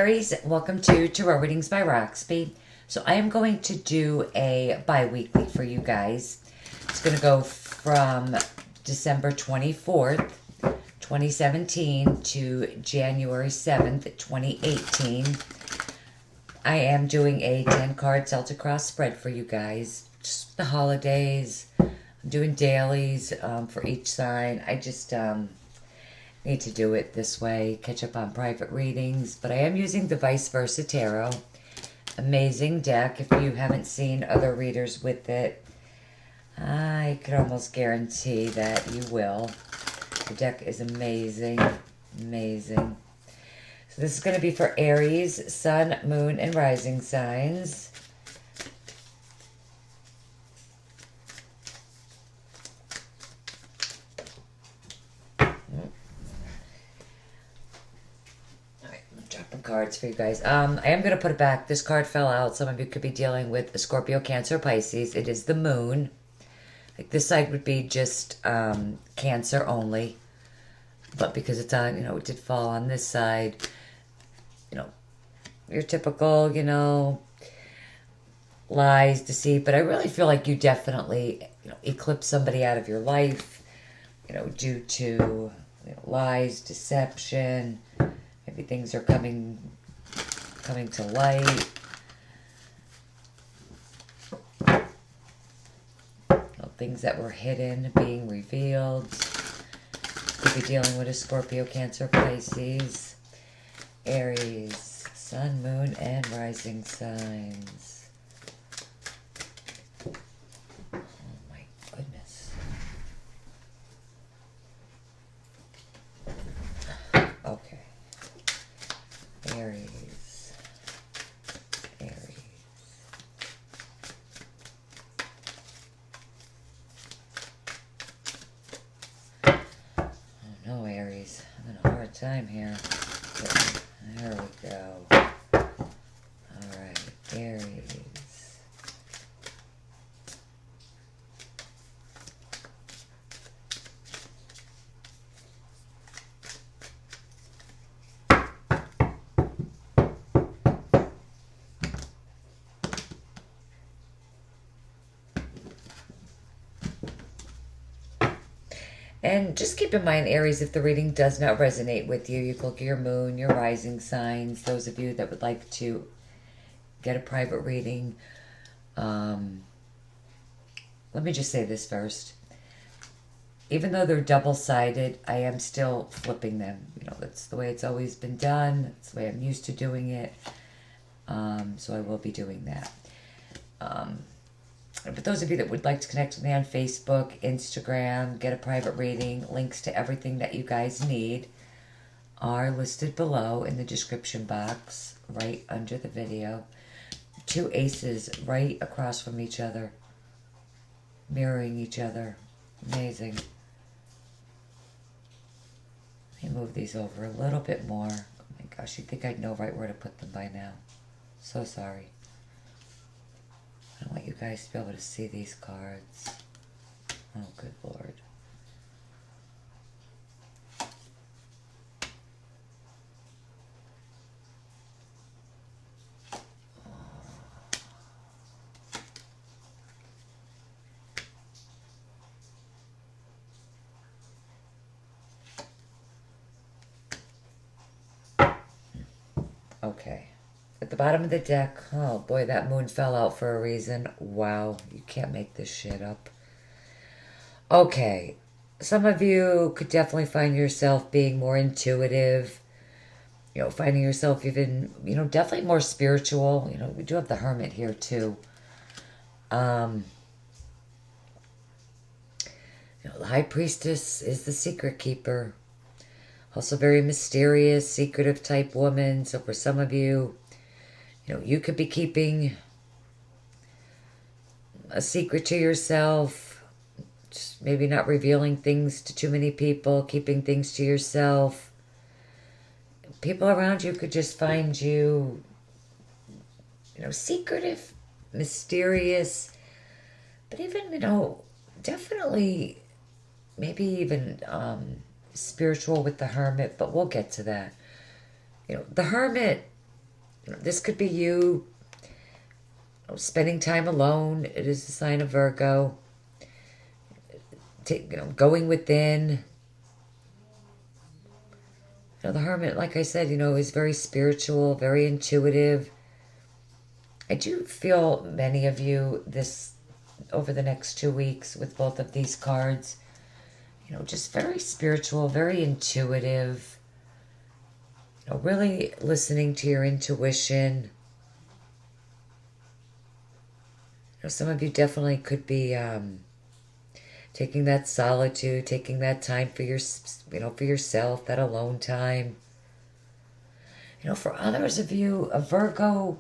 Aries, welcome to Tarot Readings by Roxby. So I am going to do a bi-weekly for you guys. It's going to go from December 24th, 2017 to January 7th, 2018. I am doing a 10-card Celtic Cross spread for you guys. Just the holidays. I'm doing dailies for each sign. I just need to do it this way, catch up on private readings, but I am using the Vice Versa Tarot. Amazing deck. If you haven't seen other readers with it, I could almost guarantee that you will. The deck is amazing, amazing. So this is going to be for Aries, Sun, Moon, and Rising signs. Cards for you guys. I am going to put it back. This card fell out. Some of you could be dealing with a Scorpio, Cancer, Pisces. It is the moon. Like this side would be just Cancer only. But because it's on, it did fall on this side. Your typical, lies, deceit. But I really feel like you definitely, eclipse somebody out of your life, due to lies, deception. Maybe things are coming to light. Things that were hidden being revealed. Could be dealing with a Scorpio, Cancer, Pisces, Aries, Sun, Moon, and Rising signs. Oh my goodness. Okay. Aries. Oh no, Aries. I'm having a hard time here. There we go. Alright, Aries. And just keep in mind, Aries, if the reading does not resonate with you, you can look at your moon, your rising signs. Those of you that would like to get a private reading. Let me just say this first. Even though they're double-sided, I am still flipping them. That's the way it's always been done. That's the way I'm used to doing it. So I will be doing that. But those of you that would like to connect with me on Facebook, Instagram, get a private reading, links to everything that you guys need are listed below in the description box right under the video. Two aces right across from each other, mirroring each other. Amazing. Let me move these over a little bit more. Oh my gosh, you'd think I'd know right where to put them by now. So sorry. I want you guys to be able to see these cards. Oh, good Lord. Okay. At the bottom of the deck, oh boy, that moon fell out for a reason. Wow, you can't make this shit up. Okay, some of you could definitely find yourself being more intuitive, finding yourself even, definitely more spiritual. We do have the Hermit here too. The High Priestess is the secret keeper. Also very mysterious, secretive type woman. So for some of you, you could be keeping a secret to yourself, just maybe not revealing things to too many people, keeping things to yourself. People around you could just find you, secretive, mysterious, but even, definitely maybe even spiritual with the Hermit, but we'll get to that. The Hermit This could be you spending time alone. It is a sign of Virgo. Going within. The Hermit, like I said, is very spiritual, very intuitive. I do feel many of you this over the next 2 weeks with both of these cards, just very spiritual, very intuitive, really listening to your intuition. Some of you definitely could be taking that solitude, taking that time for for yourself, that alone time. For others of you, a Virgo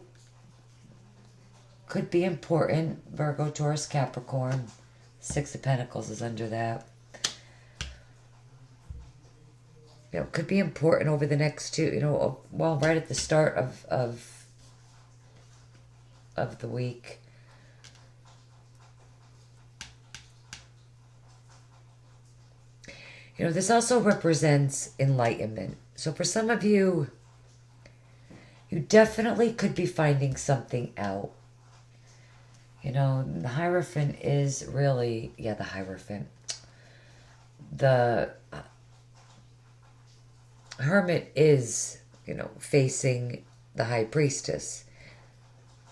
could be important. Virgo, Taurus, Capricorn. Six of Pentacles is under that. Could be important over the next two, well, right at the start of the week. This also represents enlightenment. So for some of you, you definitely could be finding something out. The Hierophant is really, the Hierophant. The Hermit is, facing the High Priestess.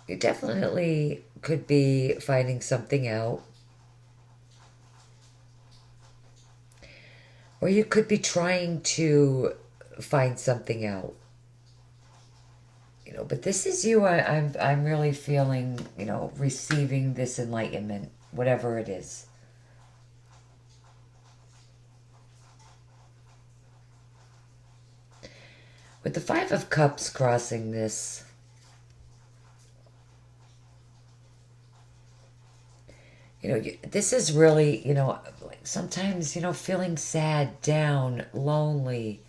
You definitely could be finding something out. Or you could be trying to find something out. But this is you. I'm really feeling, receiving this enlightenment, whatever it is. With the Five of Cups crossing this, this is really, sometimes, feeling sad, down, lonely,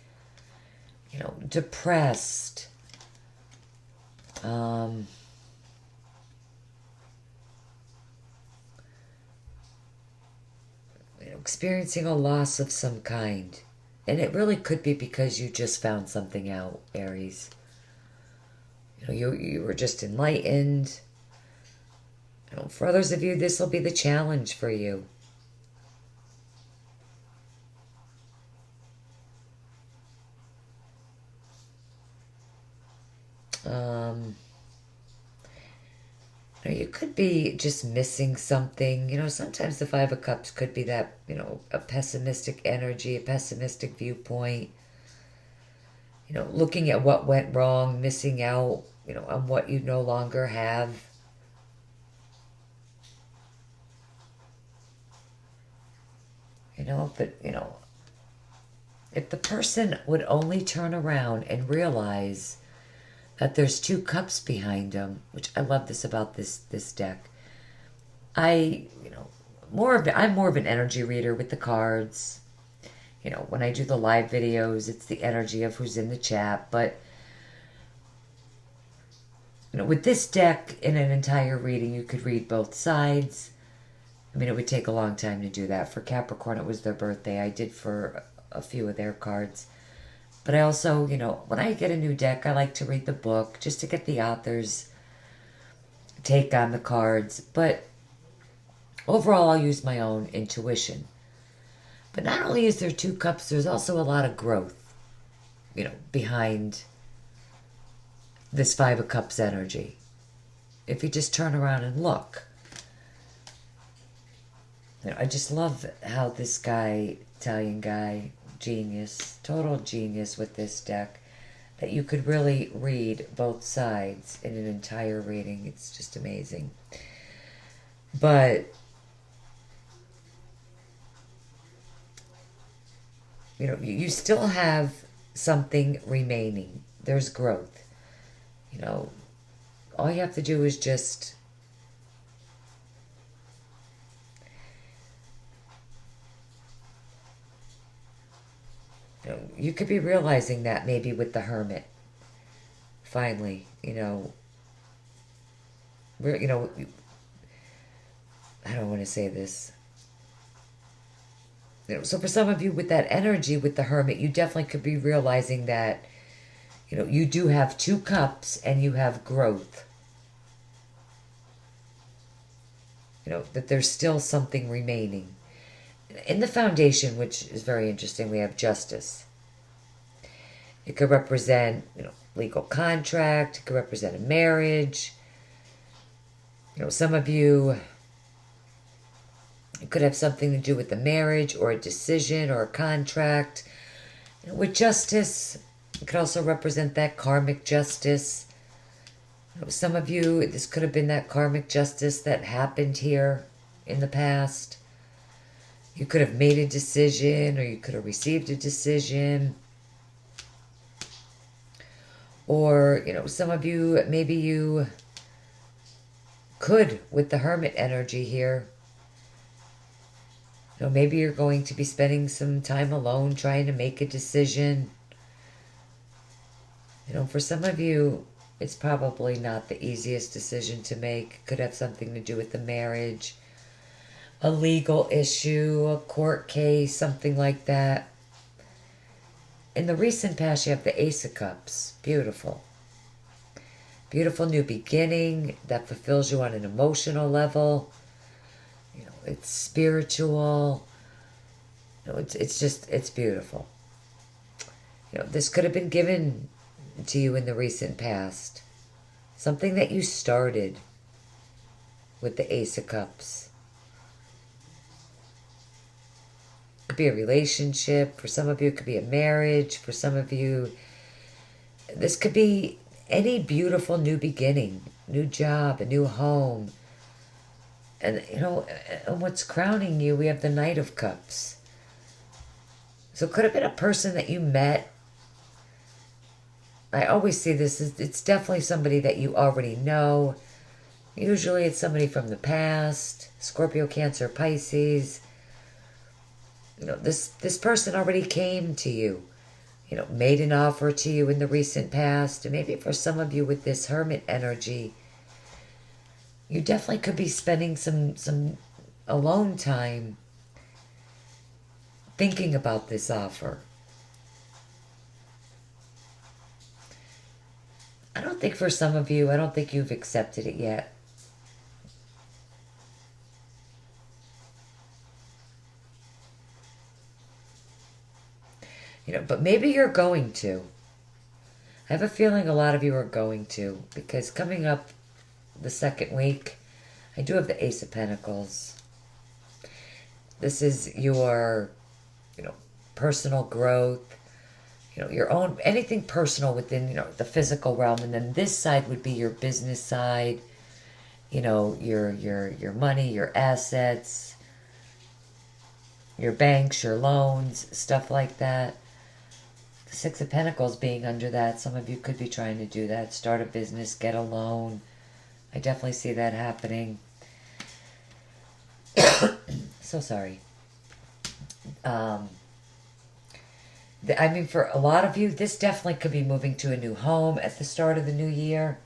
depressed. Experiencing a loss of some kind. And it really could be because you just found something out, Aries. You were just enlightened. For others of you, this will be the challenge for you. You could be just missing something. Sometimes the Five of Cups could be that, a pessimistic energy, a pessimistic viewpoint. Looking at what went wrong, missing out, on what you no longer have. But, if the person would only turn around and realize that there's two cups behind them, which I love this about this deck. I'm more of an energy reader with the cards. When I do the live videos, it's the energy of who's in the chat. But with this deck in an entire reading, you could read both sides. It would take a long time to do that. For Capricorn, it was their birthday. I did for a few of their cards. But I also, when I get a new deck, I like to read the book just to get the author's take on the cards. But overall, I'll use my own intuition. But not only is there two cups, there's also a lot of growth, behind this Five of Cups energy. If you just turn around and look. I just love how this guy, Italian guy, genius, total genius with this deck, that you could really read both sides in an entire reading. It's just amazing. But, you still have something remaining. There's growth. All you have to do is just you could be realizing that maybe with the Hermit. Finally, I don't want to say this. So for some of you with that energy with the Hermit, you definitely could be realizing that, You do have 2 cups and you have growth. That there's still something remaining. In the foundation, which is very interesting, we have justice. It could represent, legal contract. It could represent a marriage. Some of you, it could have something to do with the marriage or a decision or a contract. With justice, it could also represent that karmic justice. Some of you, this could have been that karmic justice that happened here in the past. You could have made a decision, or you could have received a decision. Or, some of you, maybe you could, with the Hermit energy here, maybe you're going to be spending some time alone trying to make a decision. For some of you, it's probably not the easiest decision to make. Could have something to do with the marriage, a legal issue, a court case, something like that. In the recent past, you have the Ace of Cups. Beautiful. Beautiful new beginning that fulfills you on an emotional level. It's spiritual. It's beautiful. This could have been given to you in the recent past. Something that you started with the Ace of Cups. It could be a relationship. For some of you, it could be a marriage. For some of you, this could be any beautiful new beginning, new job, a new home. And, and what's crowning you, we have the Knight of Cups. So it could have been a person that you met. I always see this as it's definitely somebody that you already know. Usually it's somebody from the past, Scorpio, Cancer, Pisces. This person already came to you, made an offer to you in the recent past. And maybe for some of you with this Hermit energy, you definitely could be spending some alone time thinking about this offer. I don't think for some of you, I don't think you've accepted it yet. But maybe you're going to. I have a feeling a lot of you are going to, because coming up the second week, I do have the Ace of Pentacles. This is your, personal growth, your own, anything personal within, the physical realm. And then this side would be your business side, your money, your assets, your banks, your loans, stuff like that. The Six of Pentacles being under that. Some of you could be trying to do that. Start a business, get a loan. I definitely see that happening. So sorry. For a lot of you, this definitely could be moving to a new home at the start of the new year.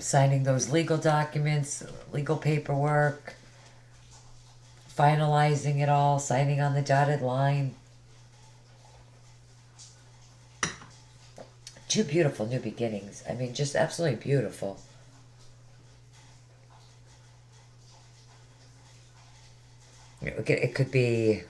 Signing those legal documents, legal paperwork, finalizing it all, signing on the dotted line. 2 beautiful new beginnings. Just absolutely beautiful. It could be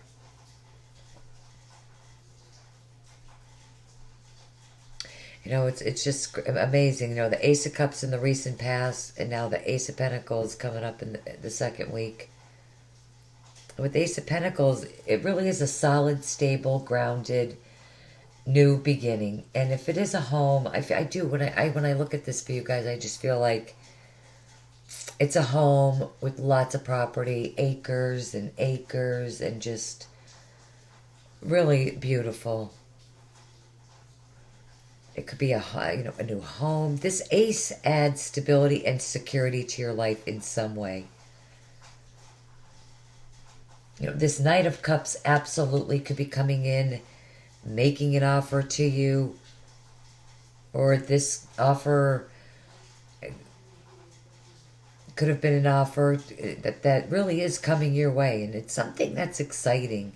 it's just amazing. The Ace of Cups in the recent past, and now the Ace of Pentacles coming up in the second week. With Ace of Pentacles, it really is a solid, stable, grounded, new beginning. And if it is a home, I do, when I look at this for you guys, I just feel like it's a home with lots of property, acres and acres, and just really beautiful. It could be a new home. This Ace adds stability and security to your life in some way. This Knight of Cups absolutely could be coming in, making an offer to you, or this offer could have been an offer that really is coming your way, and it's something that's exciting.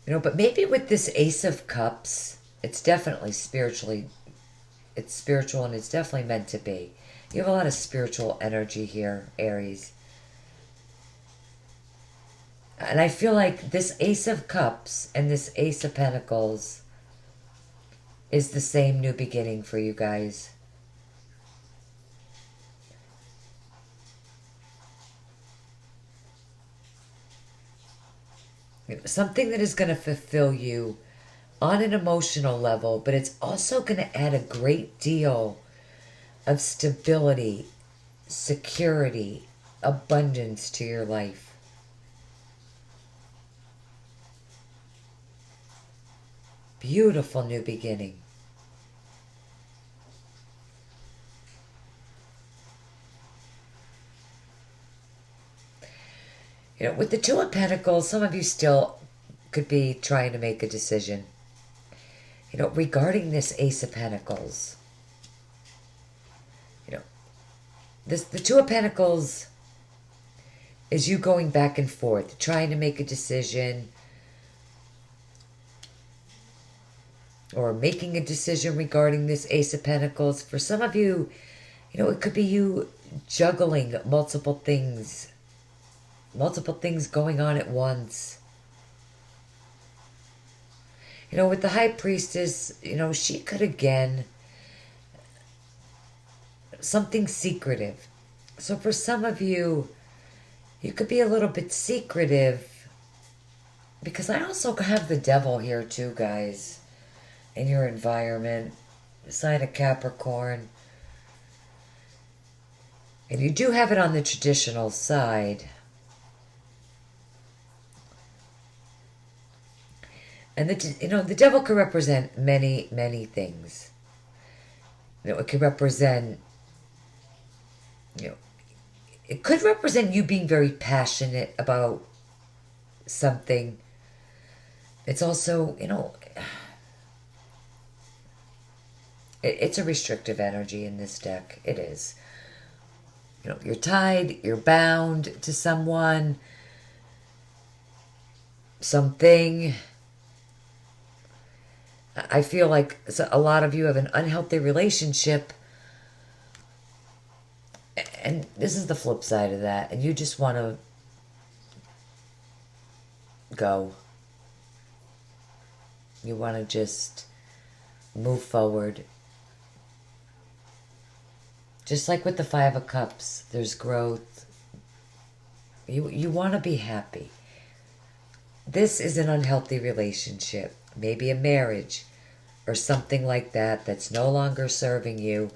But maybe with this Ace of Cups, it's definitely it's spiritual and it's definitely meant to be. You have a lot of spiritual energy here, Aries. And I feel like this Ace of Cups and this Ace of Pentacles is the same new beginning for you guys. Something that is going to fulfill you on an emotional level, but it's also going to add a great deal of stability, security, abundance to your life. Beautiful new beginning. With the Two of Pentacles, some of you still could be trying to make a decision. Regarding this Ace of Pentacles. The Two of Pentacles is you going back and forth, trying to make a decision, or making a decision regarding this Ace of Pentacles. For some of you, it could be you juggling multiple things going on at once. With the High Priestess, she could again, something secretive. So for some of you, you could be a little bit secretive, because I also have the Devil here too, guys. In your environment, sign of Capricorn. And you do have it on the traditional side. And the Devil could represent many, many things. It could represent, it could represent you being very passionate about something. It's also, it's a restrictive energy in this deck. It is. You're tied, you're bound to someone, something. I feel like a lot of you have an unhealthy relationship, and this is the flip side of that, and you just want to go. You want to just move forward. Just like with the Five of Cups, there's growth. You want to be happy. This is an unhealthy relationship, maybe a marriage or something like that that's no longer serving you,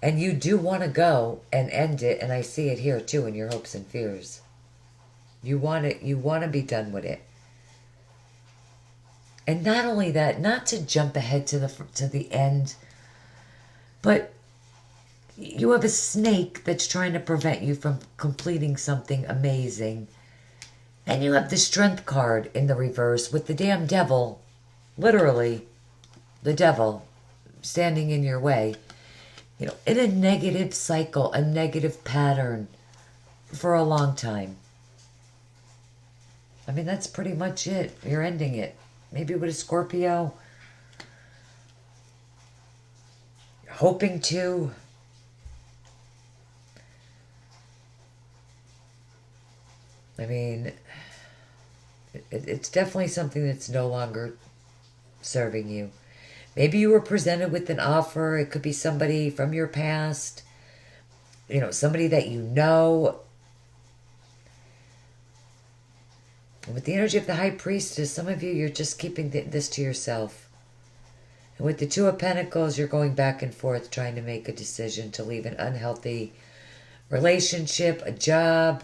and you do want to go and end it. And I see it here too in your hopes and fears. You want it. You want to be done with it. And not only that, not to jump ahead to the end, but you have a snake that's trying to prevent you from completing something amazing. And you have the Strength card in the reverse with the damn devil, literally, the devil standing in your way. In a negative cycle, a negative pattern for a long time. I mean, that's pretty much it. You're ending it. Maybe with a Scorpio. Hoping to. I mean, it's definitely something that's no longer serving you. Maybe you were presented with an offer. It could be somebody from your past. Somebody that you know. And with the energy of the High Priestess, some of you, you're just keeping this to yourself. And with the Two of Pentacles, you're going back and forth trying to make a decision to leave an unhealthy relationship, a job,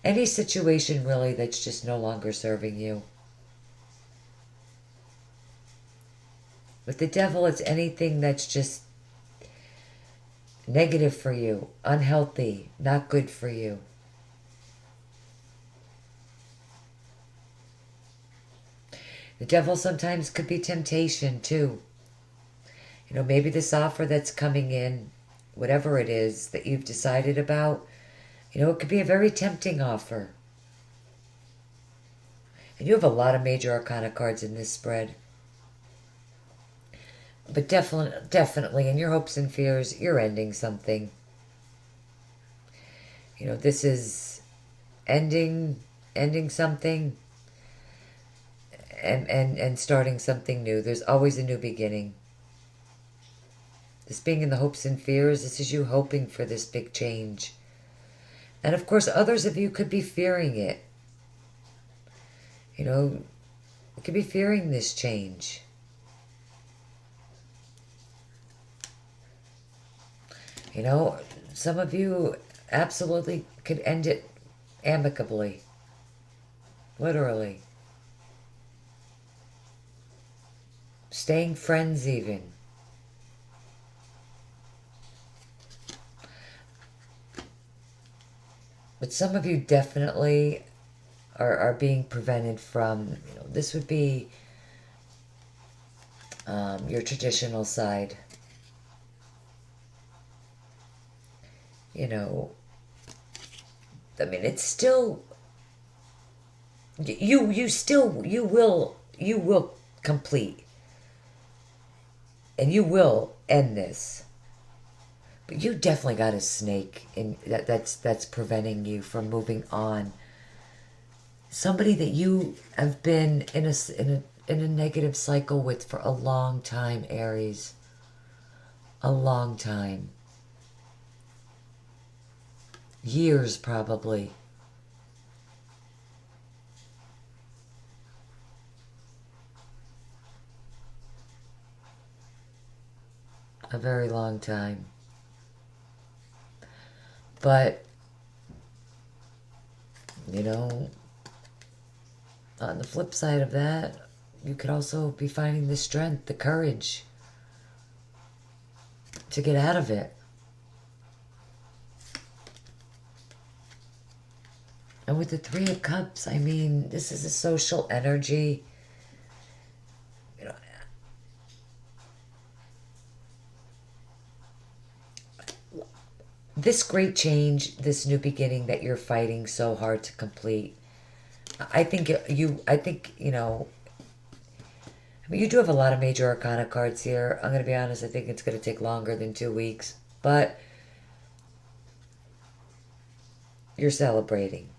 any situation really that's just no longer serving you. With the Devil, it's anything that's just negative for you, unhealthy, not good for you. The Devil sometimes could be temptation too. Maybe this offer that's coming in, whatever it is that you've decided about, it could be a very tempting offer. And you have a lot of major arcana cards in this spread. But definitely in your hopes and fears, you're ending something. You know, this is ending something and starting something new. There's always a new beginning. This being in the hopes and fears, this is you hoping for this big change. And of course, others of you could be fearing it. You know, you could be fearing this change. You know, some of you absolutely could end it amicably. Literally. Staying friends even. But some of you definitely are being prevented from, you know, this would be your traditional side. You know, I mean, it's still, you will complete. And you will end this. But you definitely got a snake in that's preventing you from moving on. Somebody that you have been in a negative cycle with for a long time, Aries. A long time. Years, probably. A very long time. But, you know, on the flip side of that, you could also be finding the strength, the courage to get out of it. And with the Three of Cups, I mean, this is a social energy. You know, this great change, this new beginning that you're fighting so hard to complete, I think, you know, I mean, you do have a lot of major arcana cards here. I'm going to be honest, I think it's going to take longer than 2 weeks. But you're celebrating.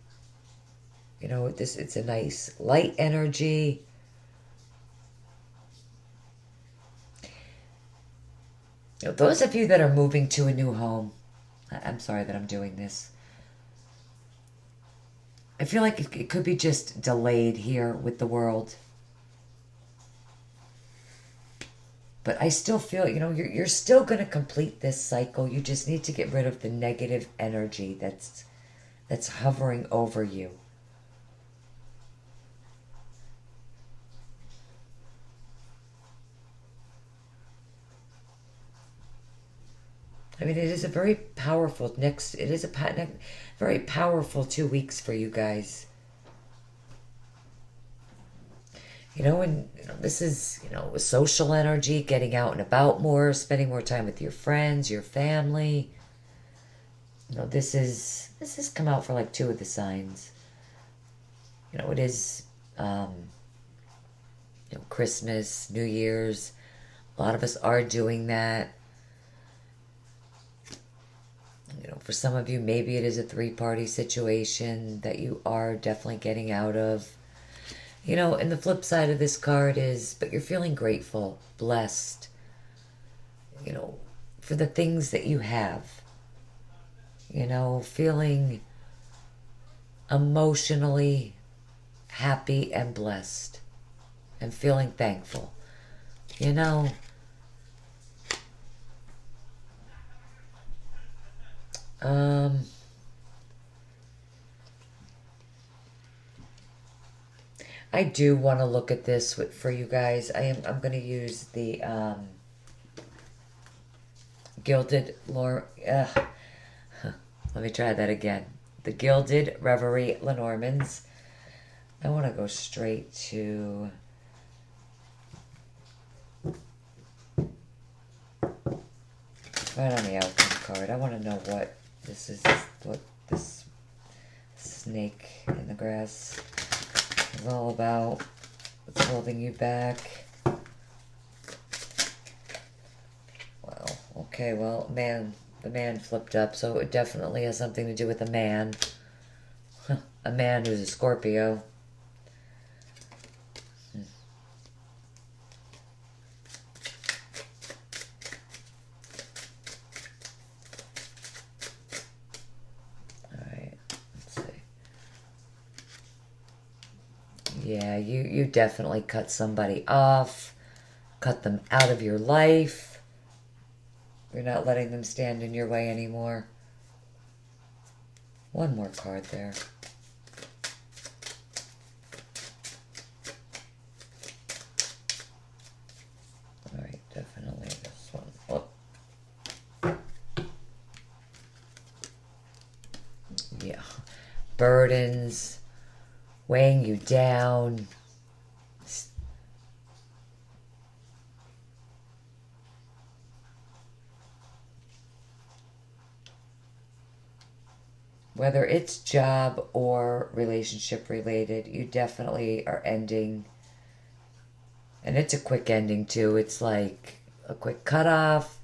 You know, it's a nice light energy. You know, those of you that are moving to a new home, I'm sorry that I'm doing this. I feel like it could be just delayed here with the world. But I still feel, you know, you're still going to complete this cycle. You just need to get rid of the negative energy that's hovering over you. I mean, it is a very powerful very powerful 2 weeks for you guys. You know, and you know, this is, you know, social energy, getting out and about more, spending more time with your friends, your family. You know, this has come out for like 2 of the signs. You know, it is, you know, Christmas, New Year's. A lot of us are doing that. You know, for some of you, maybe it is a 3-party situation that you are definitely getting out of. You know, and the flip side of this card is, but you're feeling grateful, blessed, you know, for the things that you have. You know, feeling emotionally happy and blessed and feeling thankful. You know, I do want to look at this for you guys. I'm going to use the Gilded let me try that again. The Gilded Reverie Lenormands. I want to go straight to right on the outcome card. I want to know what this is, what this snake in the grass is all about. What's holding you back? Well, okay, well, man, the man flipped up, so it definitely has something to do with a man. A man who's a Scorpio. Yeah, you definitely cut somebody off, cut them out of your life. You're not letting them stand in your way anymore. One more card there. All right, definitely this one. Oh. Yeah, burdens weighing you down. Whether it's job or relationship related, you definitely are ending. And it's a quick ending too. It's like a quick cut off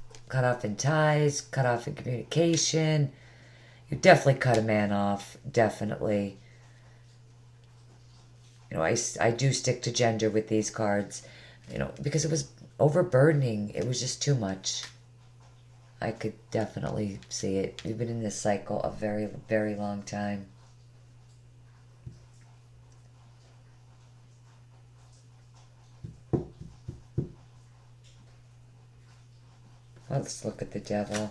in ties, cut off in communication. You definitely cut a man off, definitely. You know, I do stick to gender with these cards, you know, because it was overburdening. It was just too much. I could definitely see it. You've been in this cycle a very, very long time. Well, let's look at the devil.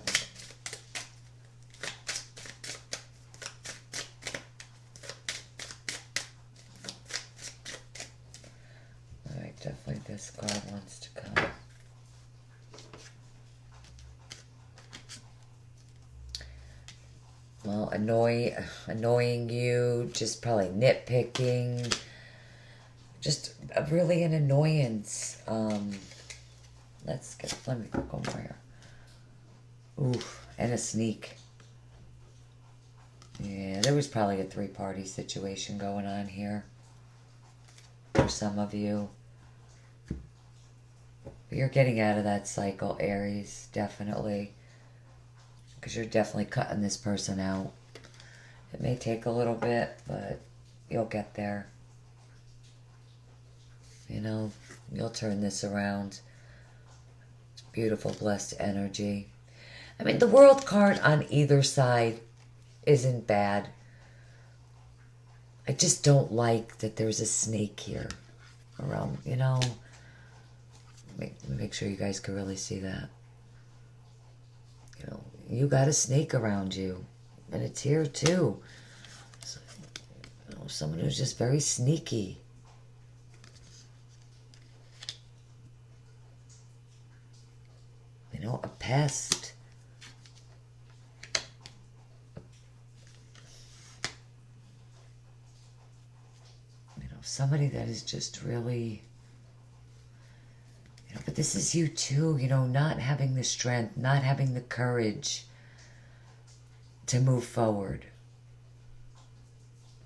Definitely this card wants to come. Well, annoying you, just probably nitpicking. Just really an annoyance. Let me go more here. Ooh, and a sneak. Yeah, there was probably a three-party situation going on here for some of you. You're getting out of that cycle, Aries, definitely. Because you're definitely cutting this person out. It may take a little bit, but you'll get there. You know, you'll turn this around. It's beautiful, blessed energy. I mean, the World card on either side isn't bad. I just don't like that there's a snake here around, you know. Make sure you guys can really see that. You know, you got a snake around you, and it's here too. So, you know, someone who's just very sneaky. You know, a pest. You know, somebody that is just really... But this is you too, you know, not having the strength, not having the courage to move forward.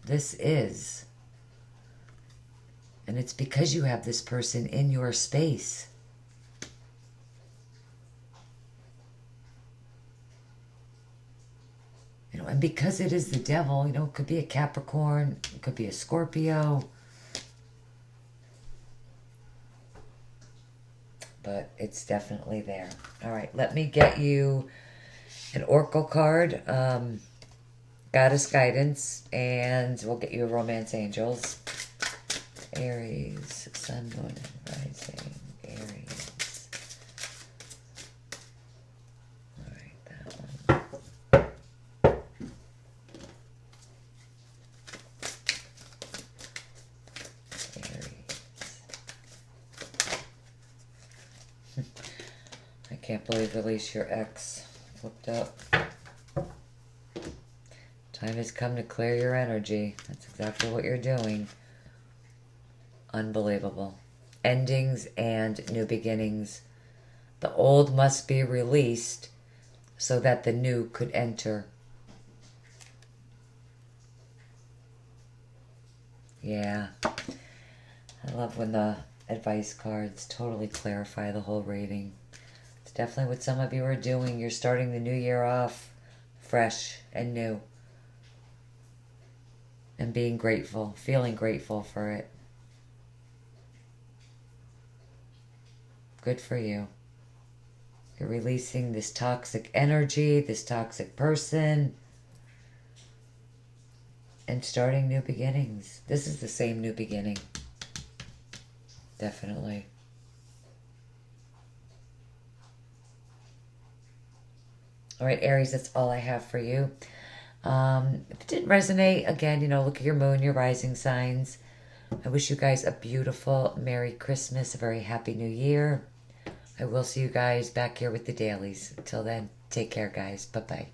This is. And it's because you have this person in your space. You know, and because it is the devil, you know, it could be a Capricorn, it could be a Scorpio. But it's definitely there. All right, let me get you an Oracle card, Goddess Guidance, and we'll get you a Romance Angels. Aries, Sun, Moon, and Rising, Aries. All right, that one. I can't believe release your ex flipped up. Time has come to clear your energy. That's exactly what you're doing. Unbelievable. Endings and new beginnings. The old must be released so that the new could enter. Yeah. I love when the advice cards totally clarify the whole reading. It's definitely what some of you are doing. You're starting the new year off fresh and new. And being grateful, feeling grateful for it. Good for you. You're releasing this toxic energy, this toxic person, and starting new beginnings. This is the same new beginning. Definitely. All right, Aries, that's all I have for you. If it didn't resonate, again, look at your moon, your rising signs. I wish you guys a beautiful Merry Christmas, a very Happy New Year. I will see you guys back here with the dailies. Until then, take care, guys. Bye-bye.